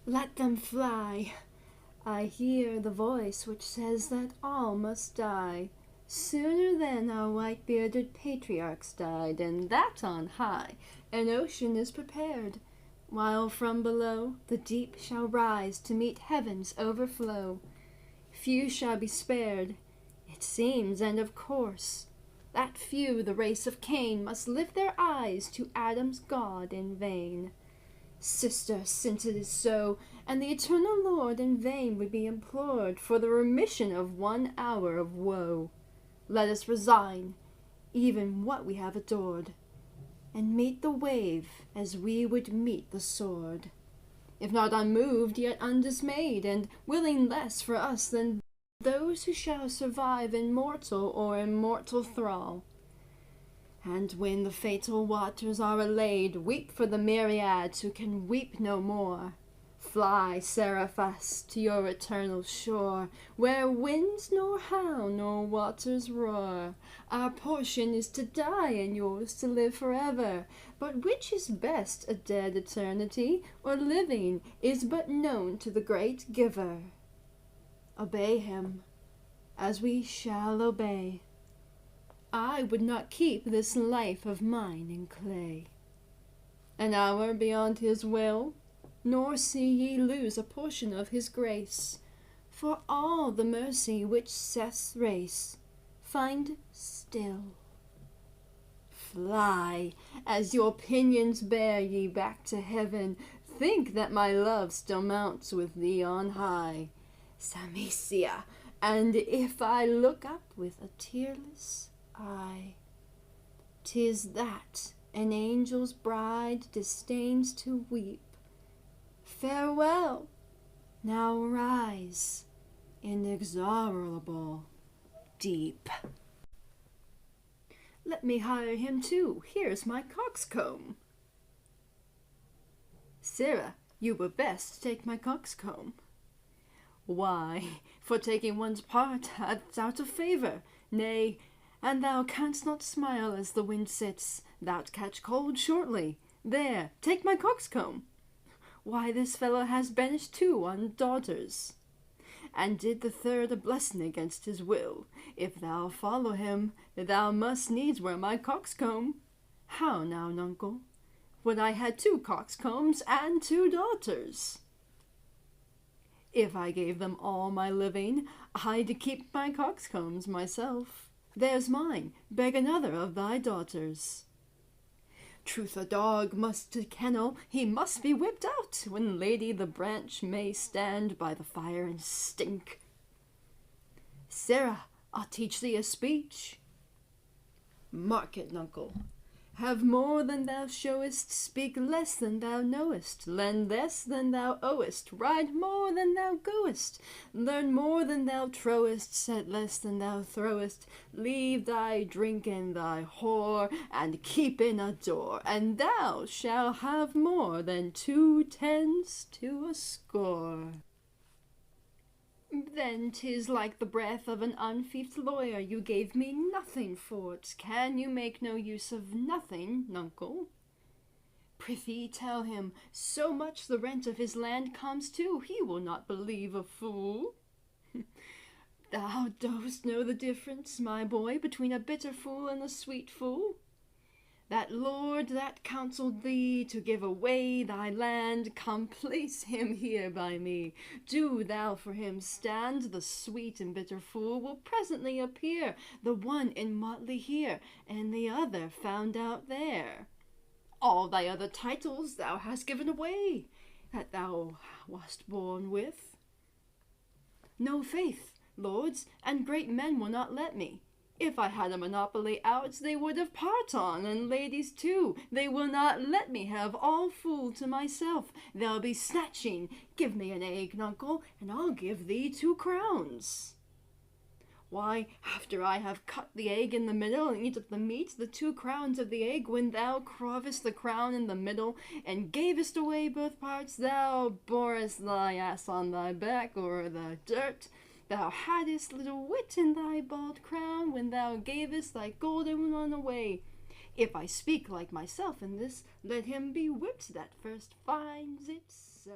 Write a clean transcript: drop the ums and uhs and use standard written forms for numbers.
Let them fly. I hear the voice which says that all must die, sooner than our white-bearded patriarchs died, and that on high an ocean is prepared, while from below the deep shall rise to meet heaven's overflow. Few shall be spared, it seems, and of course, that few, the race of Cain, must lift their eyes to Adam's God in vain. Sister, since it is so, and the eternal Lord in vain would be implored for the remission of 1 hour of woe, let us resign even what we have adored, and meet the wave as we would meet the sword, if not unmoved, yet undismayed, and willing less for us than those who shall survive in mortal or immortal thrall. And when the fatal waters are allayed, weep for the myriads who can weep no more. Fly, Seriphus, to your eternal shore, where winds nor howl nor waters roar. Our portion is to die, and yours to live forever. But which is best, a dead eternity, or living, is but known to the great Giver. Obey him, as we shall obey. I would not keep this life of mine in clay. An hour beyond his will, nor see ye lose a portion of his grace, for all the mercy which Seth's race find still. Fly, as your pinions bear ye back to heaven, think that my love still mounts with thee on high, Samicia, and if I look up with a tearless eye, 'tis that an angel's bride disdains to weep. Farewell, now rise, inexorable deep. Let me hire him too, here's my coxcomb. Sarah, you were best take my coxcomb. Why, for taking one's part, that's out of favour, nay, and thou canst not smile as the wind sits, thou'lt catch cold shortly. There, take my coxcomb. Why, this fellow has banished 2 on daughters, and did the third a blessing against his will. If thou follow him, thou must needs wear my coxcomb. How now, nuncle? Would I had 2 coxcombs and 2 daughters! If I gave them all my living, I'd keep my coxcombs myself. There's mine, beg another of thy daughters. Truth, a dog must to kennel, he must be whipped out, when Lady the Branch may stand by the fire and stink. Sarah, I'll teach thee a speech. Mark it, nuncle. Have more than thou showest, speak less than thou knowest, lend less than thou owest, ride more than thou goest, learn more than thou trowest, set less than thou throwest, leave thy drink and thy whore, and keep in a door, and thou shalt have more than 2 tens to a score. Then 'tis like the breath of an unfiefed lawyer, you gave me nothing for't. Can you make no use of nothing, nuncle? Prithee tell him, so much the rent of his land comes to, he will not believe a fool. Thou dost know the difference, my boy, between a bitter fool and a sweet fool. That lord that counselled thee to give away thy land, come place him here by me. Do thou for him stand, the sweet and bitter fool will presently appear, the one in motley here, and the other found out there. All thy other titles thou hast given away, that thou wast born with. No faith, lords and great men will not let me. If I had a monopoly out, they would have part on, and ladies too. They will not let me have all fool to myself. They'll be snatching. Give me an egg, nuncle, and I'll give thee 2 crowns. Why, after I have cut the egg in the middle and eat up the meat, the 2 crowns of the egg, when thou crovest the crown in the middle, and gavest away both parts, thou borest thy ass on thy back o'er the dirt. Thou hadst little wit in thy bald crown when thou gavest thy golden one away. If I speak like myself in this, let him be whipped that first finds it so.